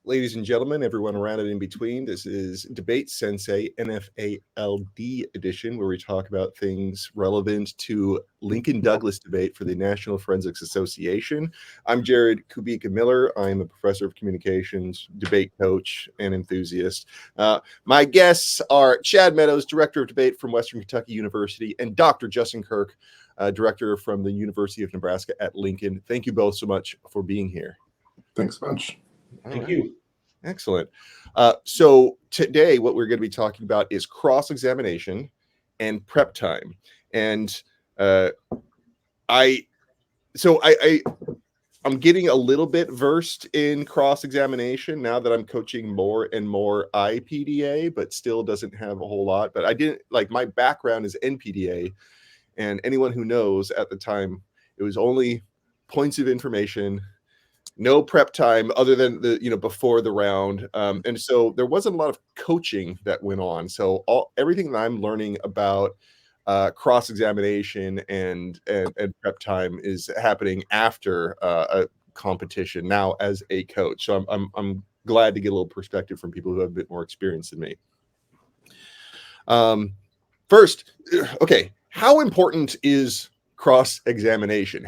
ladies and gentlemen, everyone around and in between. This is Debate Sensei NFA LD edition, where we talk about things relevant to Lincoln Douglas debate for the National Forensics Association. I'm Jared Kubika Miller. I'm a professor of communications, debate coach, and enthusiast. My guests are Chad Meadows, director of debate from Western Kentucky University, and Dr. Justin Kirk, director from the University of Nebraska at Lincoln. Thank you both so much for being here. Thanks much. Thank you. Excellent. So today what we're going to be talking about is cross-examination and prep time. And I'm getting a little bit versed in cross-examination now that I'm coaching more and more IPDA, but still doesn't have a whole lot. But I didn't my background is NPDA, and anyone who knows at the time, it was only points of information, no prep time other than before the round. And so there wasn't a lot of coaching that went on. So everything that I'm learning about cross-examination and prep time is happening after a competition now as a coach. So I'm glad to get a little perspective from people who have a bit more experience than me. First, okay, how important is cross-examination?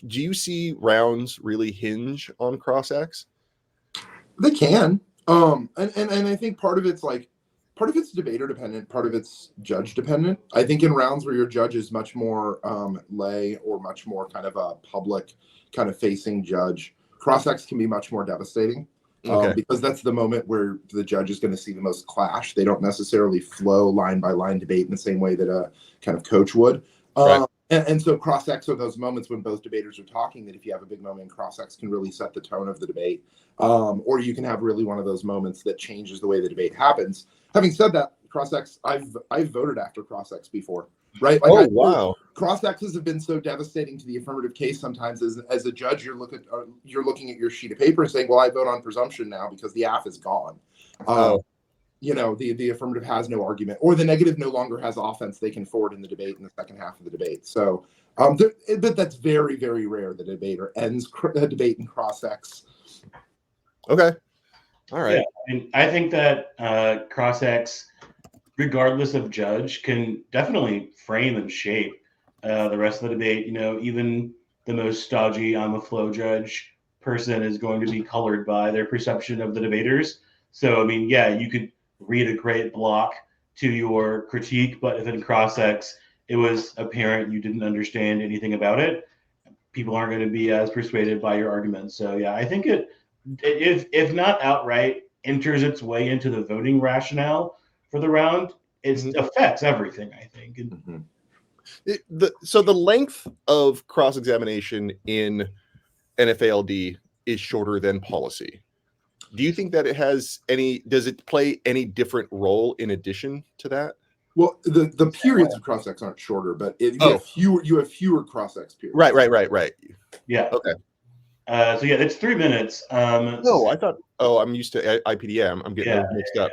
Do you see rounds really hinge on cross-ex? They can. And I think part of it's debater dependent, part of it's judge dependent. I think in rounds where your judge is much more lay or much more kind of a public kind of facing judge, cross-ex can be much more devastating. Because that's the moment where the judge is going to see the most clash. They don't necessarily flow line by line debate in the same way that a kind of coach would. Right. And so cross-ex are those moments when both debaters are talking that if you have a big moment in cross-ex can really set the tone of the debate. Or you can have really one of those moments that changes the way the debate happens. Having said that, cross-ex, I've voted after cross-ex before, right? Wow. Cross-exes have been so devastating to the affirmative case sometimes as a judge, you're looking at your sheet of paper and saying, well, I vote on presumption now because the AF is gone. The affirmative has no argument, or the negative no longer has offense they can forward in the debate in the second half of the debate. So but that's very, very rare. The debater ends a debate in cross-ex. Okay. All right. Yeah, and I think that cross-ex, regardless of judge, can definitely frame and shape the rest of the debate. Even the most stodgy on the flow judge person is going to be colored by their perception of the debaters. So, you could read a great block to your critique, but if in cross-ex it was apparent you didn't understand anything about it, people aren't going to be as persuaded by your arguments. So, yeah, I think it, if not outright, enters its way into the voting rationale for the round. It affects everything, I think. So the length of cross-examination in NFA LD is shorter than policy. Do you think that does it play any different role in addition to that? Well, the periods of cross-ex aren't shorter, but you have fewer cross-ex periods. Right. Yeah. Okay. So yeah, it's 3 minutes. No, I thought. Oh, I'm used to IPDM. I'm getting those mixed up.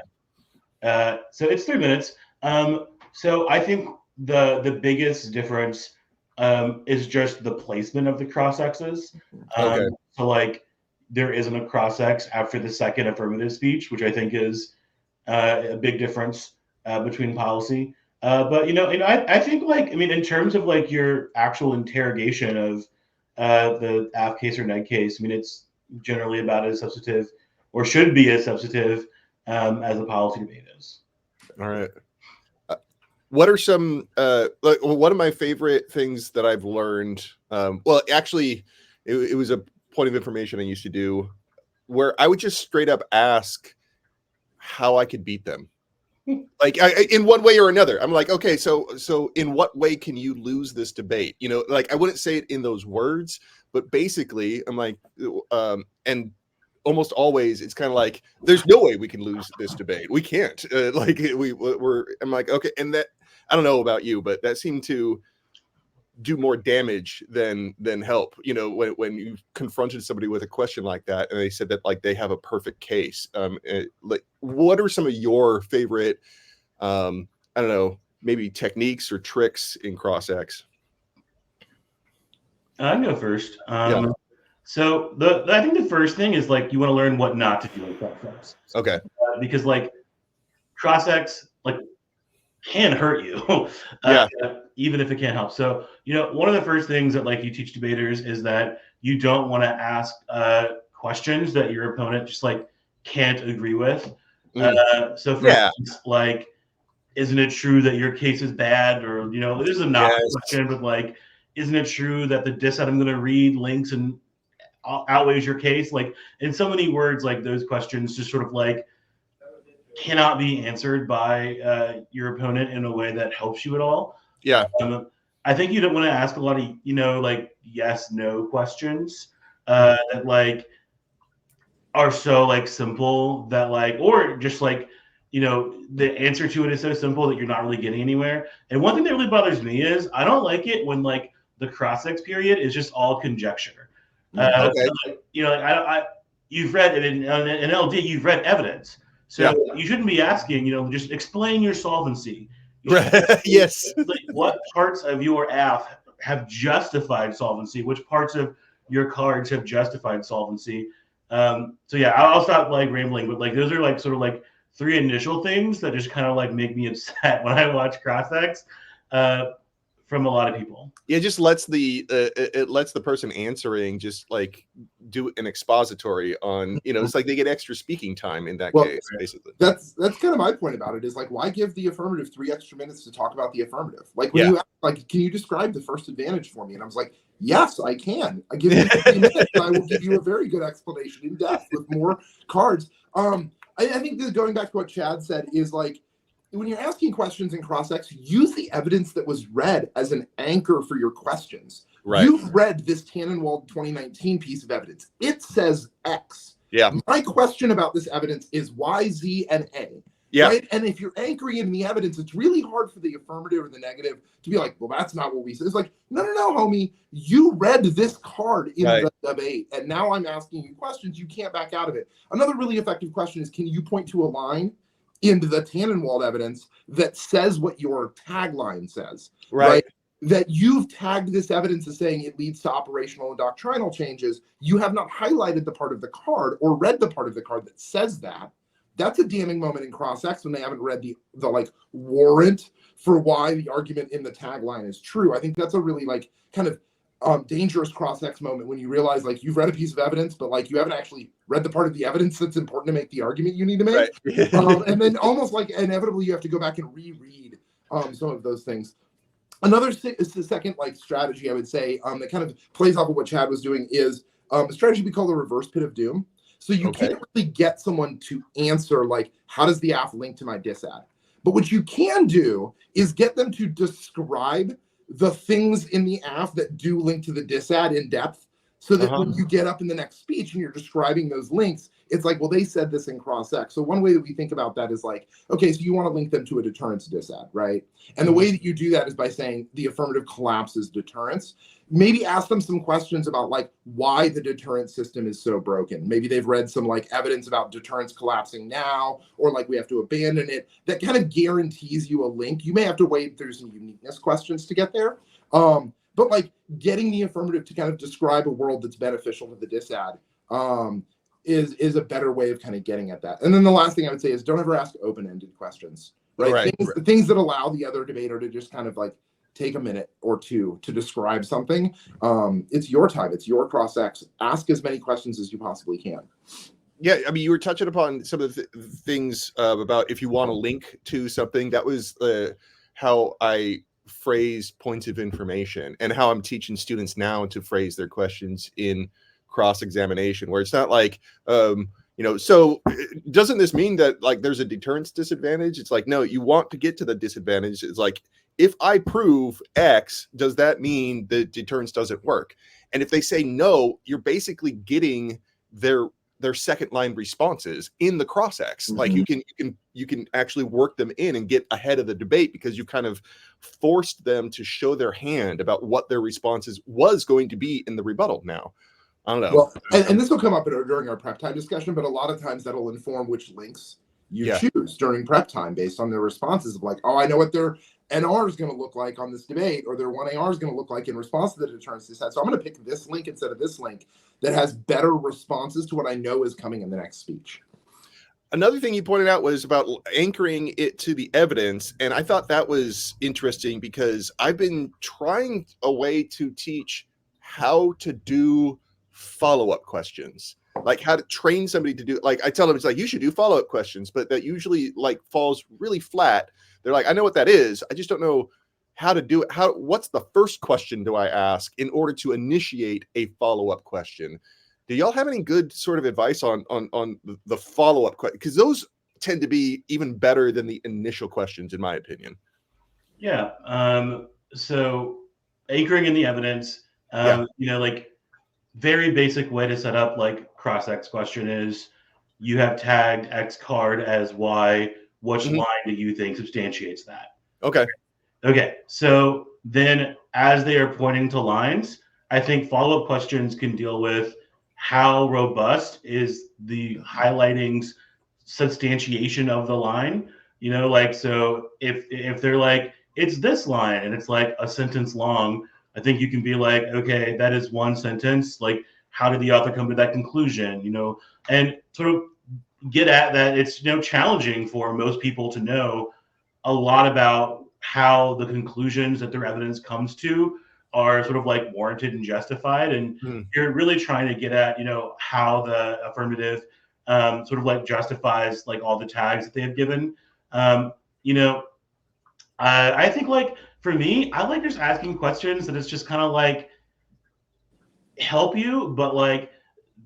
So it's 3 minutes. So I think the biggest difference is just the placement of the cross-exes. So there isn't a cross-ex after the second affirmative speech, which I think is a big difference between policy. But I think in terms of your actual interrogation of the AF case or neg case, it's generally about as substantive, or should be as substantive as a policy debate is. All right. What are some one of my favorite things that I've learned? Well, actually, it was a point of information I used to do where I would just straight up ask how I could beat them. In one way or another. I'm like, okay, so in what way can you lose this debate? I wouldn't say it in those words, but basically I'm like, and almost always it's kind of like, there's no way we can lose this debate. We can't. I'm like, okay, and that, I don't know about you, but that seemed to do more damage than help. When you confronted somebody with a question like that and they said that they have a perfect case. What are some of your favorite I don't know, maybe techniques or tricks in cross-ex? I can go first. So I think the first thing is like you want to learn what not to do in cross-ex. Okay. Because like cross-ex like can hurt you, Yeah. even if it can't help. So one of the first things that like you teach debaters is that you don't want to ask questions that your opponent just like can't agree with. So for instance, like, isn't it true that your case is bad? Or this is a not question, but like, isn't it true that the diss that I'm going to read links and outweighs your case? Like, in so many words, like those questions just sort of like cannot be answered by your opponent in a way that helps you at all. Yeah. I think you don't want to ask a lot of like yes no questions that like are so like simple that like, or just like the answer to it is so simple that you're not really getting anywhere. And one thing that really bothers me is I don't like it when like the cross-ex period is just all conjecture. Okay. So, like, like you've read it in LD, you've read evidence. So you shouldn't be asking, just explain your solvency. Yes. Like, what parts of your AF have justified solvency? Which parts of your cards have justified solvency? So yeah, I'll stop like rambling, but like those are like sort of like three initial things that just kind of like make me upset when I watch cross-ex from a lot of people. It just lets it lets the person answering just like do an expository on, it's like they get extra speaking time in that case, basically. That's kind of my point about it is like, why give the affirmative 3 extra minutes to talk about the affirmative? Like when you ask, like, can you describe the first advantage for me? And I was like, yes, I can. I give you 3 minutes. And I will give you a very good explanation in depth with more cards. I think that going back to what Chad said is like, when you're asking questions in cross-ex, use the evidence that was read as an anchor for your questions. Right. You've read this Tannenwald 2019 piece of evidence. It says X. Yeah. My question about this evidence is Y, Z, and A. Yeah. Right? And if you're anchoring in the evidence, it's really hard for the affirmative or the negative to be like, well, that's not what we said. It's like, no, homie. You read this card in the debate, and now I'm asking you questions. You can't back out of it. Another really effective question is, can you point to a line into the Tannenwald evidence that says what your tagline says, right? That you've tagged this evidence as saying it leads to operational and doctrinal changes. You have not highlighted the part of the card or read the part of the card that says that. That's a damning moment in cross-ex when they haven't read the like warrant for why the argument in the tagline is true. I think that's a really like kind of dangerous cross-ex moment when you realize like you've read a piece of evidence, but like you haven't actually read the part of the evidence that's important to make the argument you need to make. And then almost like inevitably you have to go back and reread some of those things. Another is the second like strategy I would say that kind of plays off of what Chad was doing is a strategy we call the reverse pit of doom. So you can't really get someone to answer like, how does the AF link to my disad? But what you can do is get them to describe the things in the AF that do link to the disad in depth, so that when you get up in the next speech and you're describing those links, it's like, well, they said this in cross-ex. So one way that we think about that is like, okay, so you want to link them to a deterrence disad, right? And the way that you do that is by saying the affirmative collapses deterrence. Maybe ask them some questions about like why the deterrence system is so broken. Maybe they've read some like evidence about deterrence collapsing now, or like we have to abandon it. That kind of guarantees you a link. You may have to wade through some uniqueness questions to get there. But like getting the affirmative to kind of describe a world that's beneficial to the disad is a better way of kind of getting at that. And then the last thing I would say is don't ever ask open-ended questions, right? Things that allow the other debater to just kind of like take a minute or two to describe something. It's your time. It's your cross-ex. Ask as many questions as you possibly can. Yeah, I mean, you were touching upon some of the things about if you want to link to something. That was how I phrase points of information and how I'm teaching students now to phrase their questions in cross-examination, where it's not like, so doesn't this mean that like there's a deterrence disadvantage? It's like, no, you want to get to the disadvantage. It's like, if I prove X, does that mean the deterrence doesn't work? And if they say no, you're basically getting their second line responses in the cross-ex. Like you can actually work them in and get ahead of the debate because you kind of forced them to show their hand about what their responses was going to be in the rebuttal. Now, I don't know. Well, and this will come up during our prep time discussion, but a lot of times that'll inform which links you choose during prep time based on their responses of like, oh, I know what their NR is going to look like on this debate, or their 1AR is going to look like in response to the deterrence they had. So I'm going to pick this link instead of this link that has better responses to what I know is coming in the next speech. Another thing you pointed out was about anchoring it to the evidence. And I thought that was interesting because I've been trying a way to teach how to do follow-up questions, like how to train somebody to do, like I tell them, it's like, you should do follow-up questions, but that usually like falls really flat. They're like, I know what that is. I just don't know how to do it. What's the first question do I ask in order to initiate a follow-up question? Do y'all have any good sort of advice on the follow-up question? Because those tend to be even better than the initial questions, in my opinion. Yeah. So anchoring in the evidence, like very basic way to set up like cross-X question is you have tagged X card as Y. Which line do you think substantiates that? Okay. So then as they are pointing to lines, I think follow-up questions can deal with how robust is the highlighting's substantiation of the line. So if they're like, it's this line and it's like a sentence long, I think you can be like, okay, that is one sentence. Like, how did the author come to that conclusion? And sort of get at that. It's challenging for most people to know a lot about how the conclusions that their evidence comes to are sort of like warranted and justified. And you're really trying to get at, how the affirmative sort of like justifies like all the tags that they have given. I think like for me, I like just asking questions that it's just kind of like help you, but like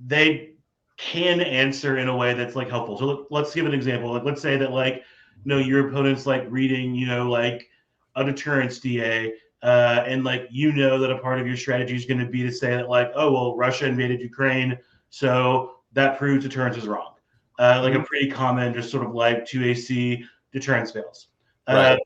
they can answer in a way that's like helpful. So let's give an example. Like, let's say that like, your opponent's like reading, like a deterrence DA, and like, that a part of your strategy is going to be to say that like, oh, well, Russia invaded Ukraine, so that proves deterrence is wrong. Like a pretty common, just sort of like 2AC deterrence fails. Right.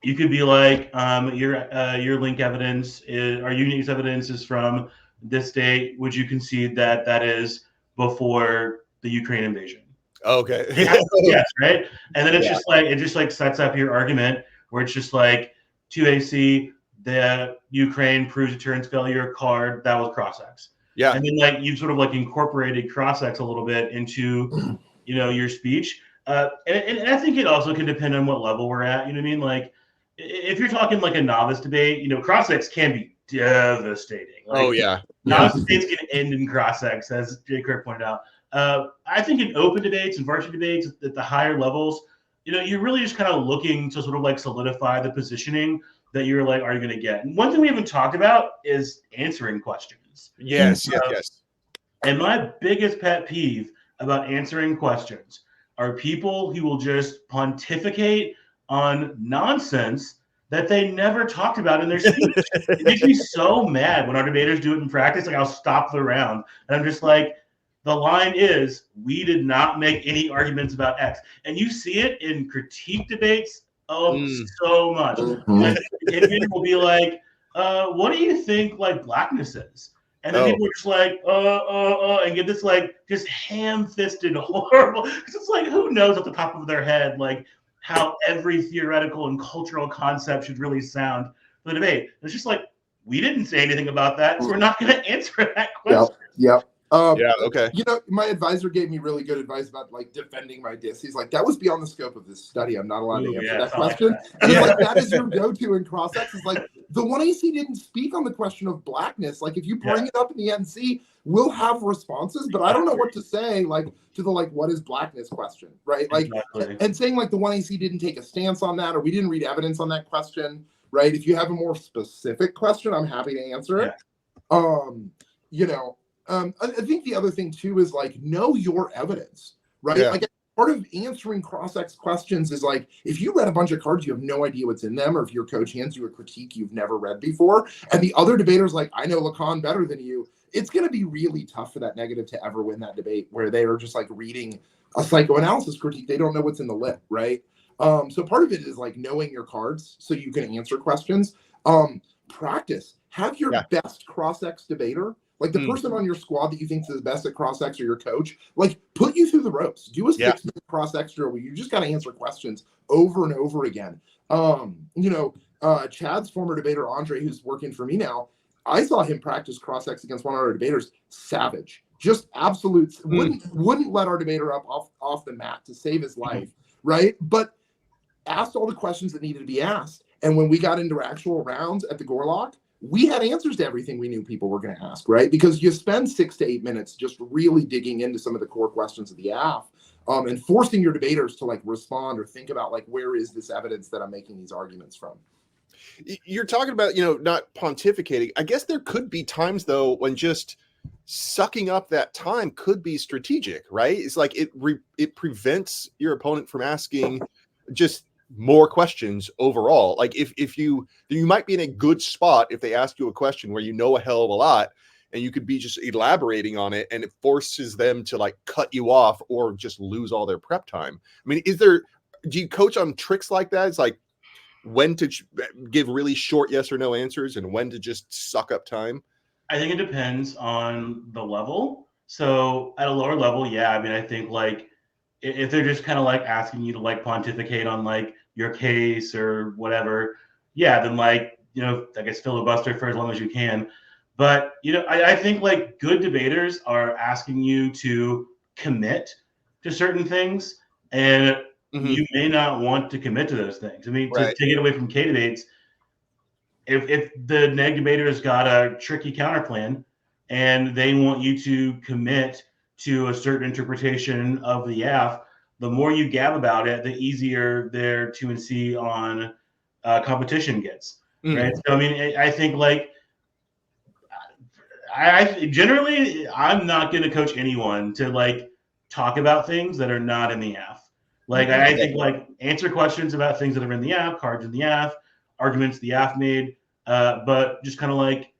You could be like, your link evidence is, our unique evidence is from this date. Would you concede that that is before the Ukraine invasion? Okay. Yes, right. And then it's just like, it just like sets up your argument where it's just like 2AC, the Ukraine proves deterrence failure card, that was cross-X. Yeah. And then like you've sort of like incorporated cross-X a little bit into, your speech. And I think it also can depend on what level we're at. You know what I mean? Like if you're talking like a novice debate, cross-X can be devastating. Like, novice debates can end in cross-X, as J. Kirk pointed out. I think in open debates and virtual debates at the higher levels, you're really just kind of looking to sort of like solidify the positioning that you're like, are you going to get? And one thing we haven't talked about is answering questions. Yes. And my biggest pet peeve about answering questions are people who will just pontificate on nonsense that they never talked about in their speech. It makes me so mad when our debaters do it in practice. Like, I'll stop the round and I'm just like, the line is, we did not make any arguments about X. And you see it in critique debates so much. Like, the opinion will be like, what do you think like blackness is? And then people are just like, and get this like just ham-fisted horrible. Because it's like, who knows at the top of their head, like how every theoretical and cultural concept should really sound for the debate. It's just like, we didn't say anything about that, so we're not going to answer that question. Yep. Okay. My advisor gave me really good advice about like defending my diss. He's like, that was beyond the scope of this study. I'm not allowed to answer that question. And it's like, that is your go-to in cross-X. It's like, the 1AC didn't speak on the question of blackness. Like, if you bring it up in the NC, we'll have responses, but I don't know what to say, like, to the, like, what is blackness question, right? Like, and saying, like, the 1AC didn't take a stance on that, or we didn't read evidence on that question, right? If you have a more specific question, I'm happy to answer it. I think the other thing too is like, know your evidence, right? Like, part of answering cross-X questions is like, if you read a bunch of cards, you have no idea what's in them, or if your coach hands you a critique you've never read before, and the other debater's like, I know Lacan better than you, it's going to be really tough for that negative to ever win that debate, where they are just like reading a psychoanalysis critique. They don't know what's in the lip, right? So part of it is like knowing your cards so you can answer questions. Practice. Have your best cross-X debater, like the person on your squad that you think is the best at cross-X, or your coach, like put you through the ropes. Do a 6-minute cross-X drill where you just got to answer questions over and over again. Chad's former debater, Andre, who's working for me now, I saw him practice cross-ex against one of our debaters. Savage, just absolute. Wouldn't let our debater up off the mat to save his life, right? But asked all the questions that needed to be asked. And when we got into actual rounds at the Gorlock, we had answers to everything we knew people were going to ask, right? Because you spend 6 to 8 minutes just really digging into some of the core questions of the AF, and forcing your debaters to like respond or think about like, where is this evidence that I'm making these arguments from? You're talking about, not pontificating. I guess there could be times though when just sucking up that time could be strategic, right? It's like it prevents your opponent from asking just more questions overall. Like if you might be in a good spot if they ask you a question where you know a hell of a lot and you could be just elaborating on it, and it forces them to like cut you off or just lose all their prep time. I mean, do you coach on tricks like that? It's like when to give really short yes or no answers and when to just suck up time? I think it depends on the level. So at a lower level, yeah, I mean, I think like if they're just kind of like asking you to like pontificate on like your case or whatever, yeah, then like, I guess filibuster for as long as you can. But, I think like good debaters are asking you to commit to certain things, and you may not want to commit to those things. I mean, to get away from K debates, if the neg debator's got a tricky counter plan and they want you to commit to a certain interpretation of the AF, the more you gab about it, the easier their 2 and C on competition gets. Right. So, I mean, I think like, I'm not going to coach anyone to like talk about things that are not in the AF. Like, I think like answer questions about things that are in the AF, cards in the AF, arguments the AF made, but just kind of like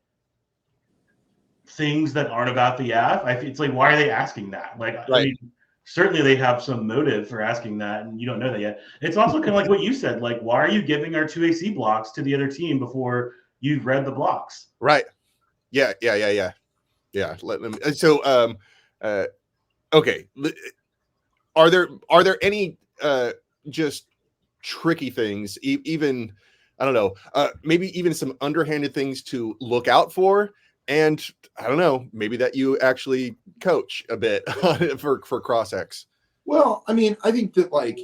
things that aren't about the AF. It's like, why are they asking that? Like, I mean, certainly they have some motive for asking that, and you don't know that yet. It's also kind of like what you said, like, why are you giving our 2AC blocks to the other team before you've read the blocks? Right. Yeah. Let them. So, okay. Are there any just tricky things, even, I don't know, maybe even some underhanded things to look out for? And I don't know, maybe that you actually coach a bit for cross-ex. Well, I mean, I think that like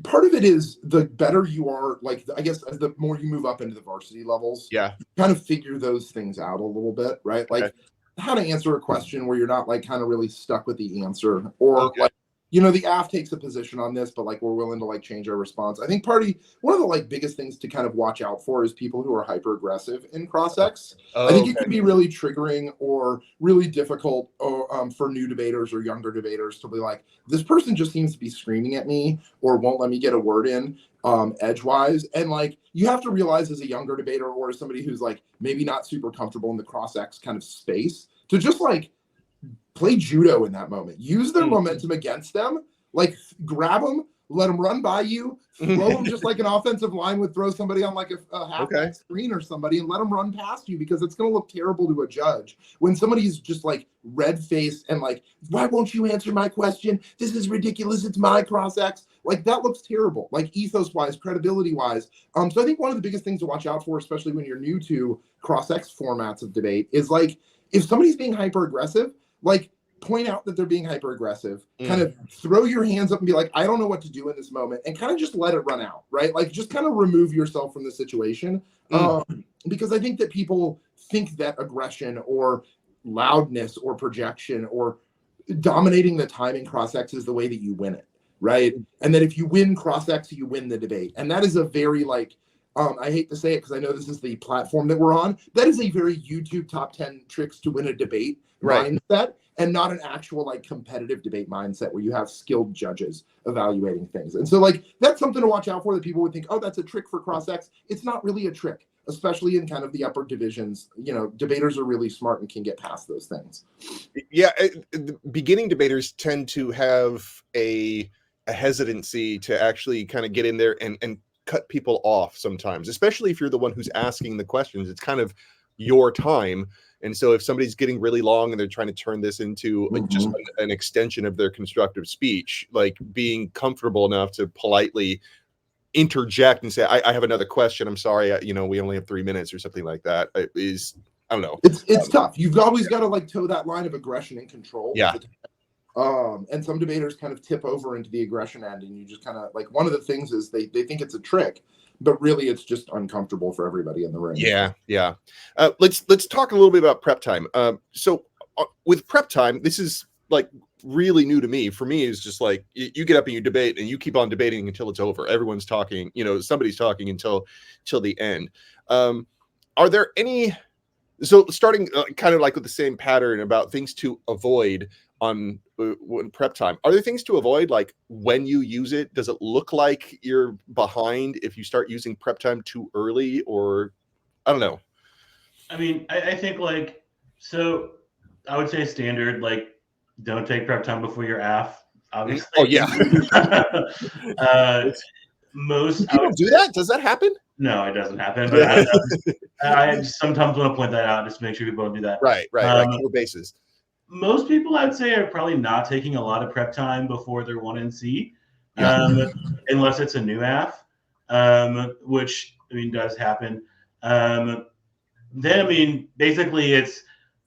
part of it is the better you are, like, I guess as the more you move up into the varsity levels, you kind of figure those things out a little bit, right? Like how to answer a question where you're not like kind of really stuck with the answer, or like, the AF takes a position on this, but like we're willing to like change our response. I think one of the like biggest things to kind of watch out for is people who are hyper aggressive in cross-ex. I think it can be really triggering or really difficult for new debaters or younger debaters to be like, this person just seems to be screaming at me or won't let me get a word in edgewise. And like, you have to realize as a younger debater or as somebody who's like maybe not super comfortable in the cross-ex kind of space to just like play judo in that moment. Use their momentum against them. Like, grab them, let them run by you, throw them just like an offensive line would throw somebody on like a half screen or somebody, and let them run past you, because it's going to look terrible to a judge when somebody's just like red-faced and like, why won't you answer my question? This is ridiculous. It's my cross-ex. Like, that looks terrible, like ethos-wise, credibility-wise. So I think one of the biggest things to watch out for, especially when you're new to cross-ex formats of debate, is like, if somebody's being hyper-aggressive, like, point out that they're being hyper aggressive, kind of throw your hands up and be like, I don't know what to do in this moment, and kind of just let it run out, right? Like, just kind of remove yourself from the situation. Because I think that people think that aggression or loudness or projection or dominating the time in cross-ex is the way that you win it, right? And that if you win cross-ex, you win the debate. And that is a very like, I hate to say it because I know this is the platform that we're on, that is a very YouTube top 10 tricks to win a debate mindset, and not an actual like competitive debate mindset where you have skilled judges evaluating things. And so like, that's something to watch out for, that people would think, oh, that's a trick for cross-ex. It's not really a trick, especially in kind of the upper divisions. Debaters are really smart and can get past those things. Yeah. Beginning debaters tend to have a hesitancy to actually kind of get in there and cut people off sometimes, especially if you're the one who's asking the questions. It's kind of your time. And so if somebody's getting really long and they're trying to turn this into like just an extension of their constructive speech, like being comfortable enough to politely interject and say, I have another question. I'm sorry. We only have 3 minutes or something like that. I don't know. It's tough. You've always got to like toe that line of aggression and control. Yeah. And some debaters kind of tip over into the aggression end, and you just kind of like, one of the things is they think it's a trick, but really it's just uncomfortable for everybody in the room. Yeah. Let's talk a little bit about prep time. So with prep time, this is like really new to me. For me, it's just like you get up and you debate, and you keep on debating until it's over. Everyone's talking, somebody's talking until the end. Are there any? So starting kind of like with the same pattern about things to avoid on prep time. Are there things to avoid, like when you use it? Does it look like you're behind if you start using prep time too early, or I don't know? I mean, I think so I would say standard, like don't take prep time before your AF, obviously. Oh yeah. Most People do that? Does that happen? No, it doesn't happen. But I sometimes want to point that out just to make sure people don't do that. Right. Cover bases. Most people, I'd say, are probably not taking a lot of prep time before their 1NC, unless it's a new AF, which does happen. Then basically it's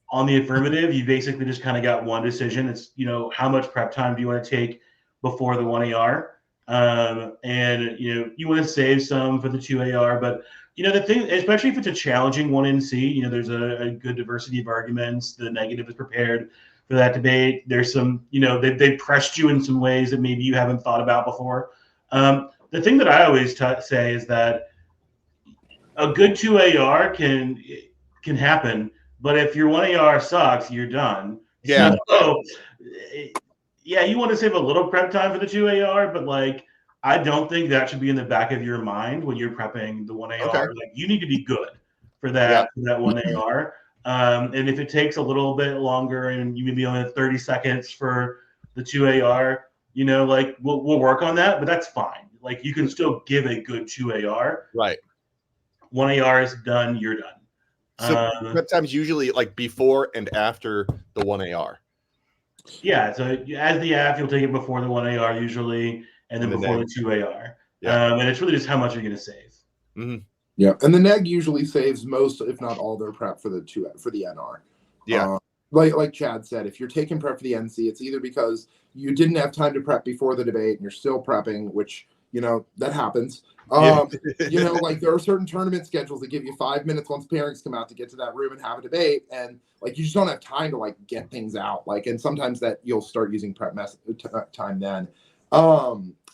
on the affirmative. You basically just kind of got one decision. It's how much prep time do you want to take before the 1AR, and you want to save some for the 2AR, but. The thing, especially if it's a challenging 1NC, there's a good diversity of arguments. The negative is prepared for that debate. There's some, they've pressed you in some ways that maybe you haven't thought about before. The thing that I always say is that a good 2AR can happen, but if your 1AR sucks, you're done. Yeah. So, yeah, you want to save a little prep time for the 2AR, but I don't think that should be in the back of your mind when you're prepping the 1AR. Okay. You need to be good for that 1AR. And if it takes a little bit longer and you maybe only have 30 seconds for the 2AR, we'll work on that, but that's fine. You can still give a good 2AR. Right. 1AR is done, you're done. So prep time is usually before and after the 1AR. Yeah, so as the AF, you'll take it before the 1AR usually, and then before the 2AR. Yeah. And it's really just how much you're going to save. Mm-hmm. Yeah, and the neg usually saves most, if not all, their prep for the NR. Yeah. Like Chad said, if you're taking prep for the NC, it's either because you didn't have time to prep before the debate and you're still prepping, which that happens. There are certain tournament schedules that give you 5 minutes once pairings come out to get to that room and have a debate, and you just don't have time to get things out. And sometimes that you'll start using prep time then.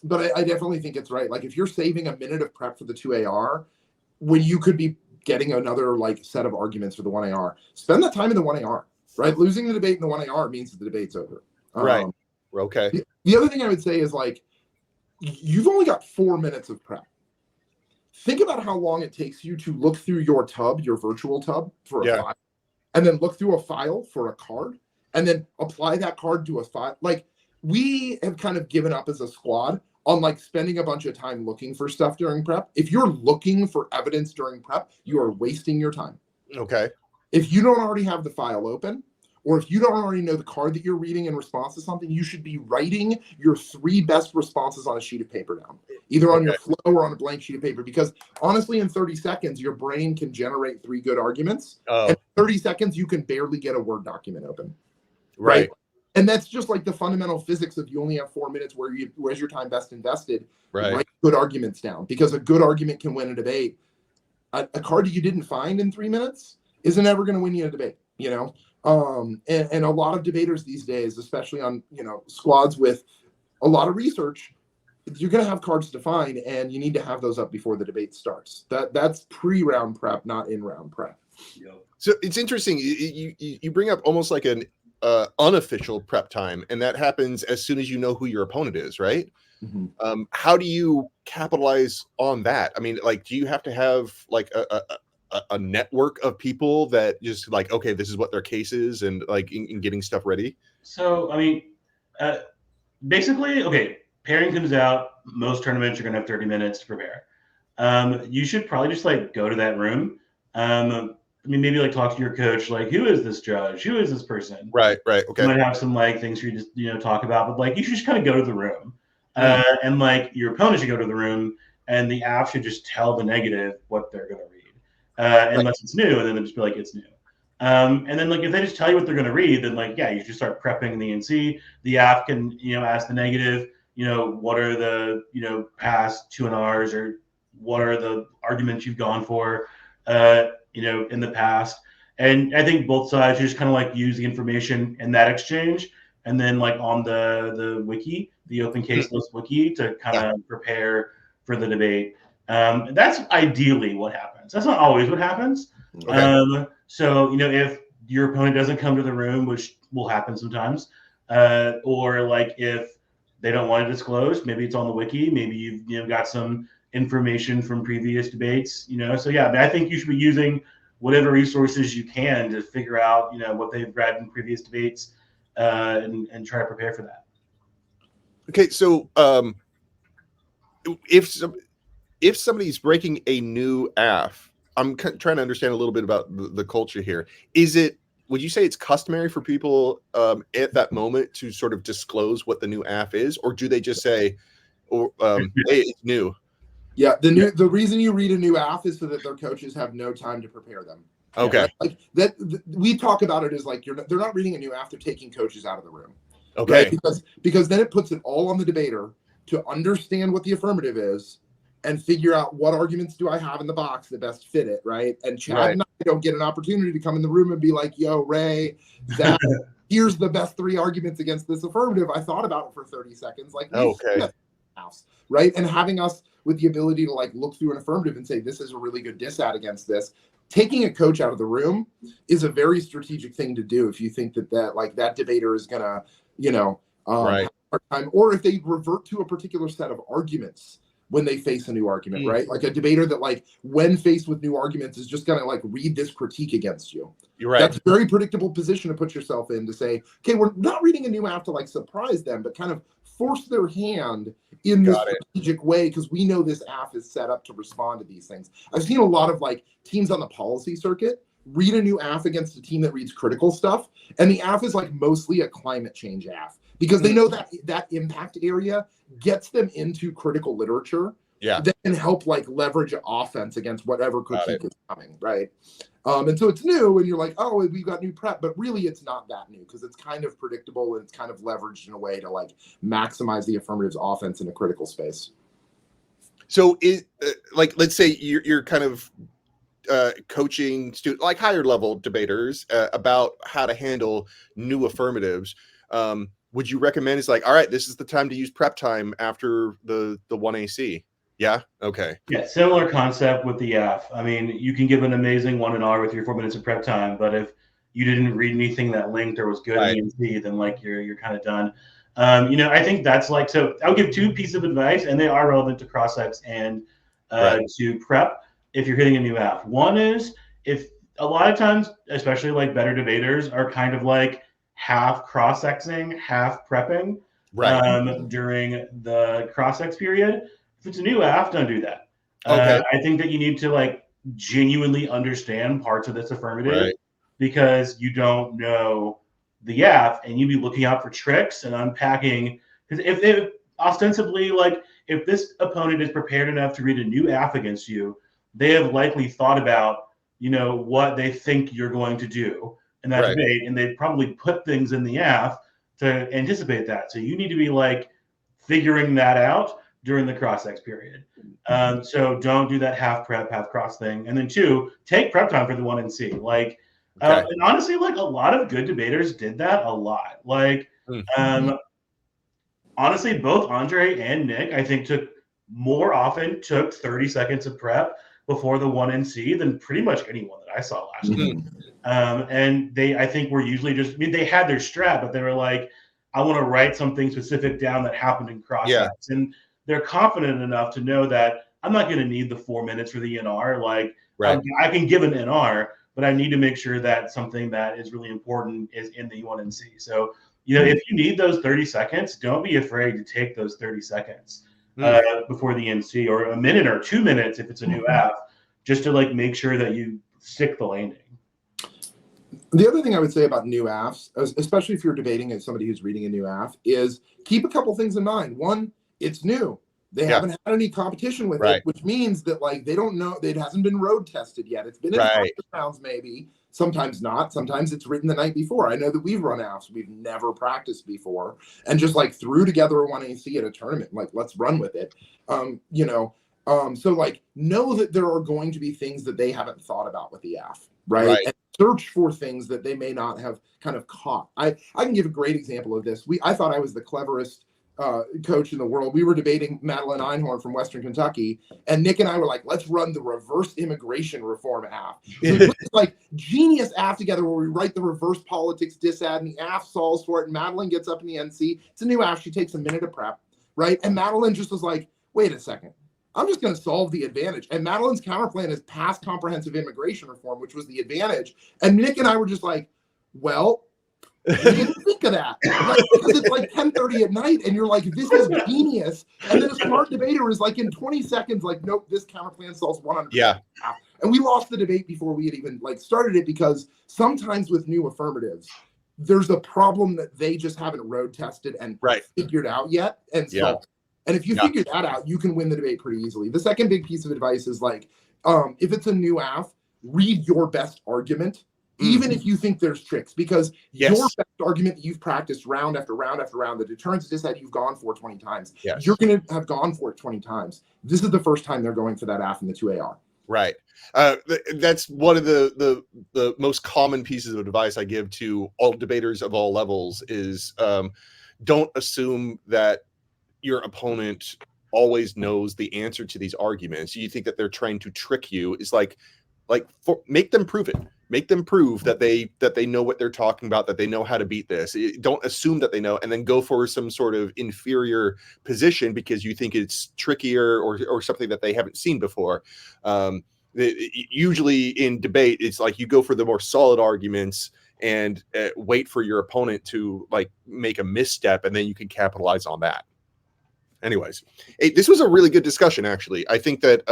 But I definitely think it's right. If you're saving a minute of prep for the 2AR, when you could be getting another set of arguments for the 1AR, spend that time in the 1AR, right? Losing the debate in the 1AR means that the debate's over. Right. Okay. The other thing I would say is you've only got 4 minutes of prep. Think about how long it takes you to look through your virtual tub for a file, and then look through a file for a card, and then apply that card to a file. We have kind of given up as a squad on spending a bunch of time looking for stuff during prep. If you're looking for evidence during prep, you are wasting your time. Okay. If you don't already have the file open, or if you don't already know the card that you're reading in response to something, you should be writing your 3 best responses on a sheet of paper down, either on your flow or on a blank sheet of paper. Because honestly, in 30 seconds, your brain can generate 3 good arguments. And in 30 seconds, you can barely get a Word document open. Right? And that's just the fundamental physics of you only have 4 minutes. Where's your time best invested? Right. Write good arguments down, because a good argument can win a debate. A card you didn't find in 3 minutes isn't ever going to win you a debate. And a lot of debaters these days, especially on squads with a lot of research, you're going to have cards to find, and you need to have those up before the debate starts. That's pre-round prep, not in-round prep. So it's interesting. You bring up almost like an unofficial prep time, and that happens as soon as you know who your opponent is, right? Mm-hmm. How do you capitalize on that? Do you have to have a network of people that just okay, this is what their case is, and in getting stuff ready? So basically, okay, pairing comes out. Most tournaments are going to have 30 minutes to prepare. You should probably just go to that room. Maybe talk to your coach, who is this judge? Who is this person? Right. Okay. You might have some things for you to just talk about, but you should just kind of go to the room. And your opponent should go to the room and the app should just tell the negative what they're going to read, unless it's new, and then they'll just be like, it's new. And then like if they just tell you what they're going to read, then like, yeah, you should start prepping the NC. The app can, ask the negative, what are the, past 2 NRs, or what are the arguments you've gone for, in the past. And I think both sides just kind of like use the information in that exchange, and then like on the wiki, the open case list wiki, to kind of prepare for the debate. That's ideally what happens. That's not always what happens. Okay. So, if your opponent doesn't come to the room, which will happen sometimes, or like if they don't want to disclose, maybe it's on the wiki, maybe you've got some information from previous debates, so yeah, I think you should be using whatever resources you can to figure out, what they've read in previous debates, and try to prepare for that. Okay, so if somebody's breaking a new AF, I'm trying to understand a little bit about the culture here. Would you say it's customary for people at that moment to sort of disclose what the new AF is, or do they just say, hey, it's new? Yeah, the reason you read a new AF is so that their coaches have no time to prepare them. Okay. Right? Like that, we talk about it as like they're not reading a new AF, they're taking coaches out of the room. Okay. Right? Because then it puts it all on the debater to understand what the affirmative is and figure out what arguments do I have in the box that best fit it, right? And Chad and I don't get an opportunity to come in the room and be like, yo, Ray, Zach, here's the best 3 arguments against this affirmative. I thought about it for 30 seconds. Like, right? And having us with the ability to like look through an affirmative and say, this is a really good disad against this. Taking a coach out of the room is a very strategic thing to do if you think that debater is gonna, have a hard time, or if they revert to a particular set of arguments when they face a new argument, right? Like a debater that like when faced with new arguments is just gonna like read this critique against you. You're right. That's a very predictable position to put yourself in, to say, okay, we're not reading a new AF to like surprise them, but kind of force their hand in this strategic way, because we know this AF is set up to respond to these things. I've seen a lot of like teams on the policy circuit read a new AF against a team that reads critical stuff, and the AF is like mostly a climate change AF, because they know that impact area gets them into critical literature that can help like leverage offense against whatever critique is coming, right? And so it's new, and you're like, oh, we've got new prep, but really it's not that new, because it's kind of predictable and it's kind of leveraged in a way to like maximize the affirmative's offense in a critical space. So like, let's say you're kind of coaching like higher level debaters about how to handle new affirmatives. Would you recommend it's like, all right, this is the time to use prep time after the 1AC? Yeah. Okay. Yeah. Similar concept with the AF. I mean, you can give an amazing 1NR with your 4 minutes of prep time, but if you didn't read anything that linked or was good in the NC, then like you're kind of done. I think that's like, so I'll give 2 pieces of advice, and they are relevant to cross-ex and to prep if you're hitting a new AF. One is, if a lot of times, especially like better debaters, are kind of like half cross-exing, half prepping during the cross-ex period. If it's a new AF, don't do that. I think that you need to like genuinely understand parts of this affirmative, because you don't know the AF, and you'd be looking out for tricks and unpacking. Because if ostensibly, like, if this opponent is prepared enough to read a new AF against you, they have likely thought about, what they think you're going to do in that debate, and they probably put things in the AF to anticipate that. So you need to be like figuring that out during the cross-ex period. So don't do that half prep, half cross thing. And then 2, take prep time for the 1NC. Like, and honestly, like a lot of good debaters did that a lot. Like, honestly, both Andre and Nick, I think, took 30 seconds of prep before the 1NC than pretty much anyone that I saw last year. And they, I think, were usually just, they had their strat, but they were like, I want to write something specific down that happened in cross-ex. And they're confident enough to know that I'm not going to need the 4 minutes for the NR. Like, I can give an NR, but I need to make sure that something that is really important is in the 1NC. So, if you need those 30 seconds, don't be afraid to take those 30 seconds before the NC, or a minute or 2 minutes if it's a new AF, just to like make sure that you stick the landing. The other thing I would say about new AFs, especially if you're debating as somebody who's reading a new AF, is keep a couple things in mind. One, it's new. They Yeah. haven't had any competition with Right. it, which means that like they don't know, it hasn't been road tested yet. It's been in Right. practice rounds maybe, sometimes not. Sometimes it's written the night before. I know that we've run AFs we've never practiced before and just like threw together a 1AC at a tournament. Like, let's run with it. You know, so like know that there are going to be things that they haven't thought about with the AF, right? Right. And search for things that they may not have kind of caught. I can give a great example of this. I thought I was the cleverest coach in the world. We were debating Madeline Einhorn from Western Kentucky, and Nick and I were like, let's run the reverse immigration reform app. So we put this like genius app together where we write the reverse politics disad, and the app solves for it, and Madeline gets up in the NC. It's a new app. She takes a minute to prep, right? And Madeline just was like, wait a second. I'm just going to solve the advantage. And Madeline's counterplan is pass comprehensive immigration reform, which was the advantage. And Nick and I were just like, well, we didn't think of that. Like, because it's like 10:30 at night and you're like, this is genius. And then a smart debater is like in 20 seconds, like, nope, this counterplan solves 100%. Yeah. And we lost the debate before we had even like started it, because sometimes with new affirmatives, there's a problem that they just haven't road tested and figured out yet and solved. And if you figure that out, you can win the debate pretty easily. The second big piece of advice is like, if it's a new AF, read your best argument, even if you think there's tricks, because your best argument that you've practiced round after round after round, the deterrence is that you've gone for 20 times. You're going to have gone for it 20 times. This is the first time they're going for that AF in the 2AR. Right. That's one of the most common pieces of advice I give to all debaters of all levels is don't assume that your opponent always knows the answer to these arguments. You think that they're trying to trick you. Is make them prove it. Make them prove that they know what they're talking about, that they know how to beat this. Don't assume that they know, and then go for some sort of inferior position because you think it's trickier or something that they haven't seen before. Usually in debate, it's like you go for the more solid arguments and wait for your opponent to like make a misstep, and then you can capitalize on that. Anyways, this was a really good discussion, actually. I think that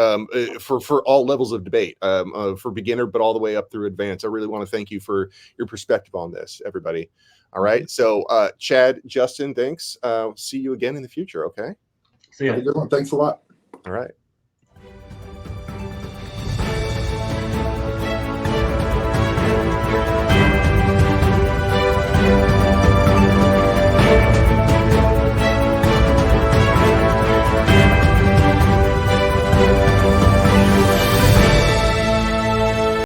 for all levels of debate, for beginner, but all the way up through advanced, I really want to thank you for your perspective on this, everybody. All right. So, Chad, Justin, thanks. See you again in the future. Okay. See ya. Have a good one. Thanks a lot. All right.